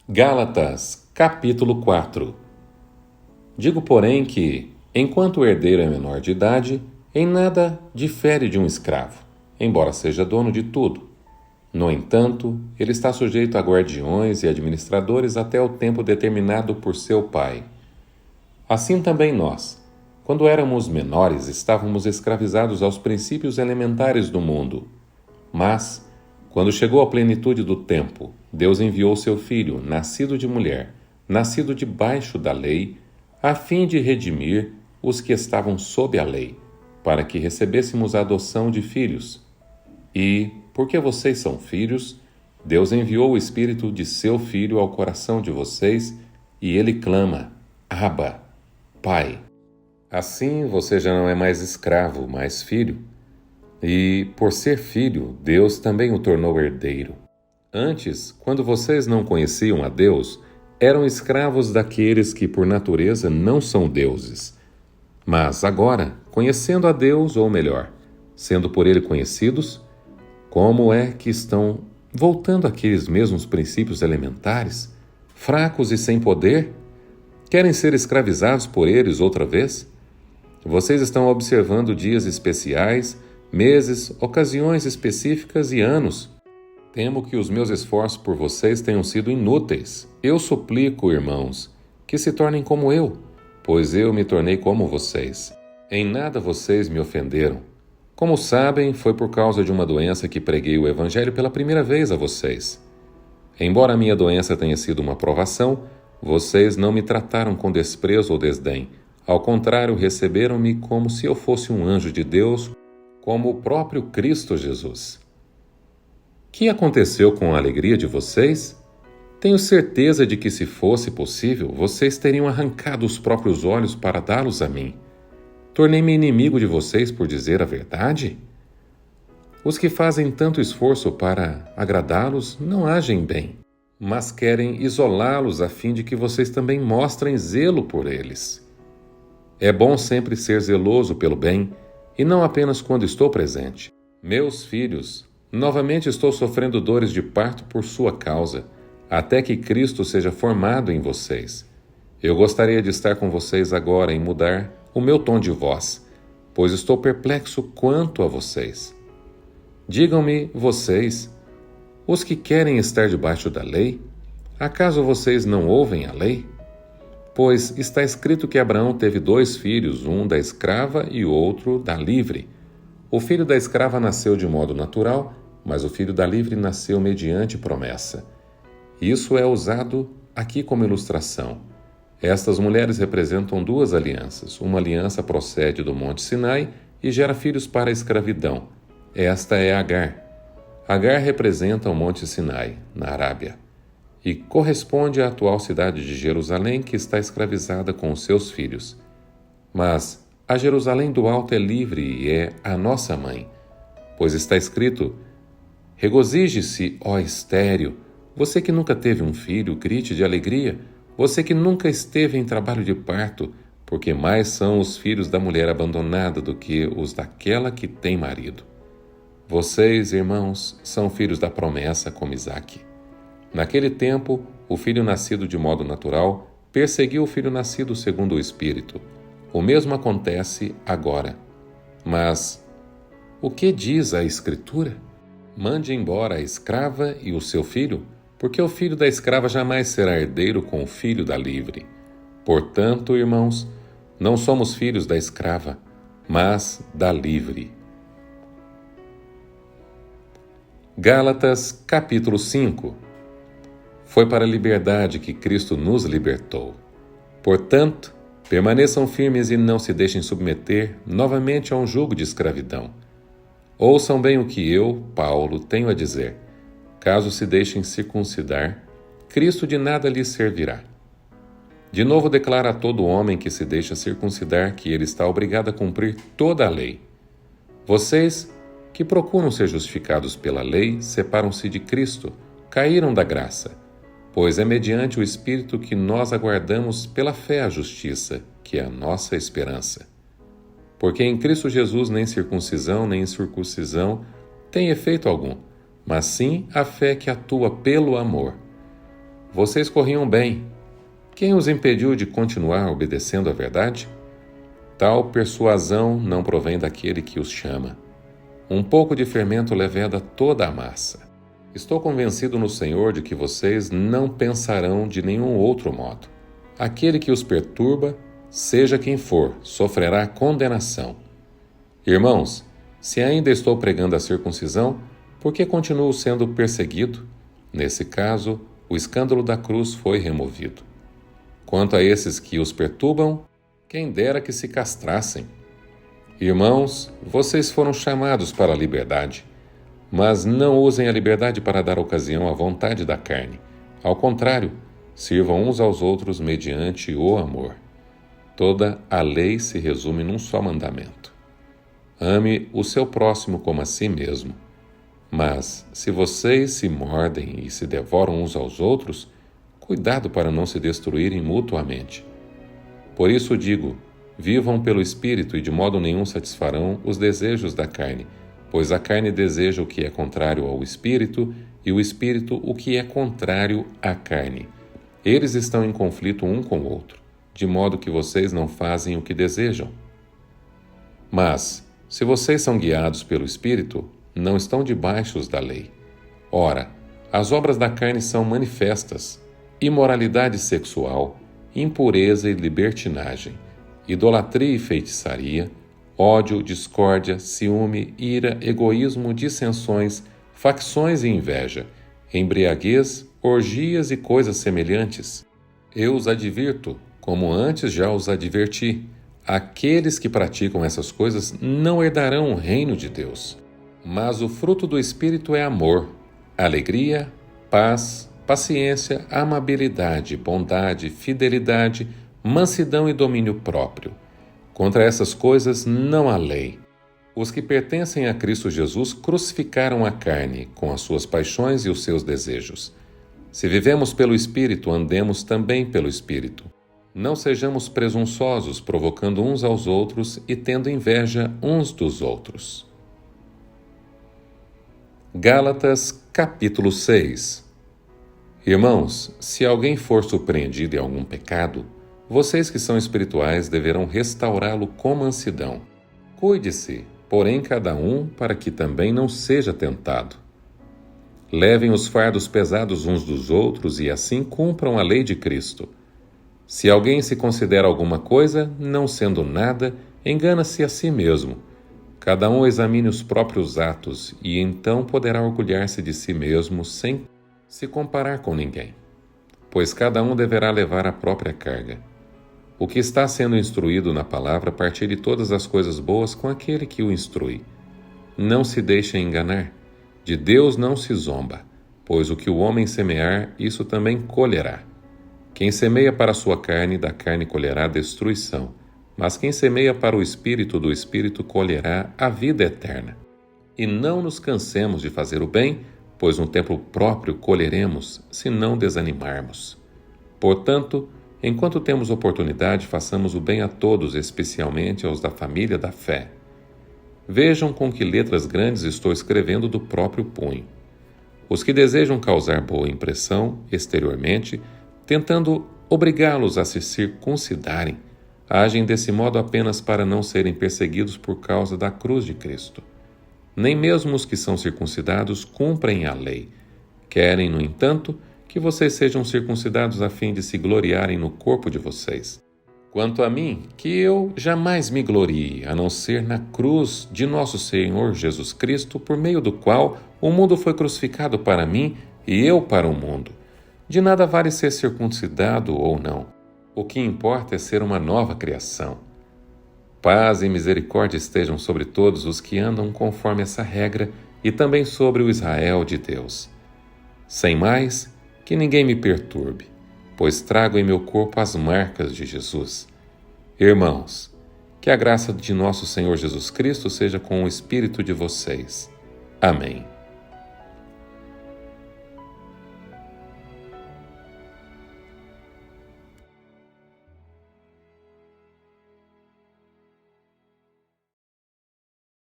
Gálatas, capítulo 4. Digo, porém, que, enquanto o herdeiro é menor de idade, em nada difere de um escravo, embora seja dono de tudo. No entanto, ele está sujeito a guardiões e administradores até o tempo determinado por seu pai. Assim também nós, quando éramos menores, estávamos escravizados aos princípios elementares do mundo. Mas, quando chegou a plenitude do tempo, Deus enviou seu Filho, nascido de mulher, nascido debaixo da lei, a fim de redimir os que estavam sob a lei, para que recebêssemos a adoção de filhos. E, porque vocês são filhos, Deus enviou o Espírito de seu Filho ao coração de vocês, e ele clama: Abba, Pai. Assim você já não é mais escravo, mas filho. E, por ser filho, Deus também o tornou herdeiro. Antes, quando vocês não conheciam a Deus, eram escravos daqueles que, por natureza, não são deuses. Mas agora, conhecendo a Deus, ou melhor, sendo por Ele conhecidos, como é que estão voltando àqueles mesmos princípios elementares, fracos e sem poder? Querem ser escravizados por eles outra vez? Vocês estão observando dias especiais, meses, ocasiões específicas e anos. Temo que os meus esforços por vocês tenham sido inúteis. Eu suplico, irmãos, que se tornem como eu, pois eu me tornei como vocês. Em nada vocês me ofenderam. Como sabem, foi por causa de uma doença que preguei o Evangelho pela primeira vez a vocês. Embora a minha doença tenha sido uma provação, vocês não me trataram com desprezo ou desdém. Ao contrário, receberam-me como se eu fosse um anjo de Deus, como o próprio Cristo Jesus. Que aconteceu com a alegria de vocês? Tenho certeza de que, se fosse possível, vocês teriam arrancado os próprios olhos para dá-los a mim. Tornei-me inimigo de vocês por dizer a verdade? Os que fazem tanto esforço para agradá-los não agem bem, mas querem isolá-los a fim de que vocês também mostrem zelo por eles. É bom sempre ser zeloso pelo bem, e não apenas quando estou presente. Meus filhos, novamente estou sofrendo dores de parto por sua causa, até que Cristo seja formado em vocês. Eu gostaria de estar com vocês agora e mudar o meu tom de voz, pois estou perplexo quanto a vocês. Digam-me, vocês, os que querem estar debaixo da lei, acaso vocês não ouvem a lei? Pois está escrito que Abraão teve 2 filhos, um da escrava e outro da livre. O filho da escrava nasceu de modo natural, mas o filho da livre nasceu mediante promessa. Isso é usado aqui como ilustração. Estas mulheres representam 2 alianças. Uma aliança procede do Monte Sinai e gera filhos para a escravidão. Esta é Agar. Agar representa o Monte Sinai, na Arábia, e corresponde à atual cidade de Jerusalém, que está escravizada com os seus filhos. Mas a Jerusalém do alto é livre e é a nossa mãe, pois está escrito: regozije-se, ó estéril, você que nunca teve um filho, grite de alegria, você que nunca esteve em trabalho de parto, porque mais são os filhos da mulher abandonada do que os daquela que tem marido. Vocês, irmãos, são filhos da promessa como Isaque. Naquele tempo, o filho nascido de modo natural perseguiu o filho nascido segundo o Espírito. O mesmo acontece agora. Mas o que diz a Escritura? Mande embora a escrava e o seu filho, porque o filho da escrava jamais será herdeiro com o filho da livre. Portanto, irmãos, não somos filhos da escrava, mas da livre. Gálatas, capítulo 5. Foi para a liberdade que Cristo nos libertou. Portanto, permaneçam firmes e não se deixem submeter novamente a um jugo de escravidão. Ouçam bem o que eu, Paulo, tenho a dizer. Caso se deixem circuncidar, Cristo de nada lhes servirá. De novo declara a todo homem que se deixa circuncidar que ele está obrigado a cumprir toda a lei. Vocês, que procuram ser justificados pela lei, separam-se de Cristo, caíram da graça. Pois é mediante o Espírito que nós aguardamos pela fé a justiça, que é a nossa esperança. Porque em Cristo Jesus nem circuncisão nem incircuncisão tem efeito algum, mas sim a fé que atua pelo amor. vocês corriam bem. Quem os impediu de continuar obedecendo à verdade? Tal persuasão não provém daquele que os chama. Um pouco de fermento leveda toda a massa. Estou convencido no Senhor de que vocês não pensarão de nenhum outro modo. Aquele que os perturba, seja quem for, sofrerá condenação. Irmãos, se ainda estou pregando a circuncisão, por que continuo sendo perseguido? Nesse caso, o escândalo da cruz foi removido. Quanto a esses que os perturbam, quem dera que se castrassem. Irmãos, vocês foram chamados para a liberdade, mas não usem a liberdade para dar ocasião à vontade da carne. Ao contrário, sirvam uns aos outros mediante o amor. Toda a lei se resume num só mandamento: ame o seu próximo como a si mesmo. Mas, se vocês se mordem e se devoram uns aos outros, cuidado para não se destruírem mutuamente. Por isso digo, vivam pelo Espírito e de modo nenhum satisfarão os desejos da carne, pois a carne deseja o que é contrário ao Espírito e o Espírito o que é contrário à carne. Eles estão em conflito um com o outro, de modo que vocês não fazem o que desejam. Mas, se vocês são guiados pelo Espírito, não estão debaixo da lei. Ora, as obras da carne são manifestas: imoralidade sexual, impureza e libertinagem, idolatria e feitiçaria, ódio, discórdia, ciúme, ira, egoísmo, dissensões, facções e inveja, embriaguez, orgias e coisas semelhantes. Eu os advirto, como antes já os adverti: aqueles que praticam essas coisas não herdarão o reino de Deus. Mas o fruto do Espírito é amor, alegria, paz, paciência, amabilidade, bondade, fidelidade, mansidão e domínio próprio. Contra essas coisas não há lei. Os que pertencem a Cristo Jesus crucificaram a carne, com as suas paixões e os seus desejos. Se vivemos pelo Espírito, andemos também pelo Espírito. Não sejamos presunçosos, provocando uns aos outros e tendo inveja uns dos outros. Gálatas, capítulo 6. Irmãos, se alguém for surpreendido em algum pecado, vocês que são espirituais deverão restaurá-lo com mansidão. Cuide-se, porém, cada um, para que também não seja tentado. Levem os fardos pesados uns dos outros e assim cumpram a lei de Cristo. Se alguém se considera alguma coisa, não sendo nada, engana-se a si mesmo. Cada um examine os próprios atos e então poderá orgulhar-se de si mesmo sem se comparar com ninguém. Pois cada um deverá levar a própria carga. O que está sendo instruído na palavra partilhe todas as coisas boas com aquele que o instrui. Não se deixe enganar. De Deus não se zomba, pois o que o homem semear, isso também colherá. Quem semeia para a sua carne, da carne colherá destruição. Mas quem semeia para o Espírito, do Espírito colherá a vida eterna. E não nos cansemos de fazer o bem, pois no tempo próprio colheremos, se não desanimarmos. Portanto, enquanto temos oportunidade, façamos o bem a todos, especialmente aos da família da fé. Vejam com que letras grandes estou escrevendo do próprio punho. Os que desejam causar boa impressão, exteriormente, tentando obrigá-los a se circuncidarem, agem desse modo apenas para não serem perseguidos por causa da cruz de Cristo. Nem mesmo os que são circuncidados cumprem a lei. Querem, no entanto, que vocês sejam circuncidados a fim de se gloriarem no corpo de vocês. Quanto a mim, que eu jamais me glorie, a não ser na cruz de nosso Senhor Jesus Cristo, por meio do qual o mundo foi crucificado para mim e eu para o mundo. De nada vale ser circuncidado ou não. O que importa é ser uma nova criação. Paz e misericórdia estejam sobre todos os que andam conforme essa regra e também sobre o Israel de Deus. Sem mais, que ninguém me perturbe, pois trago em meu corpo as marcas de Jesus. Irmãos, que a graça de nosso Senhor Jesus Cristo seja com o espírito de vocês. Amém.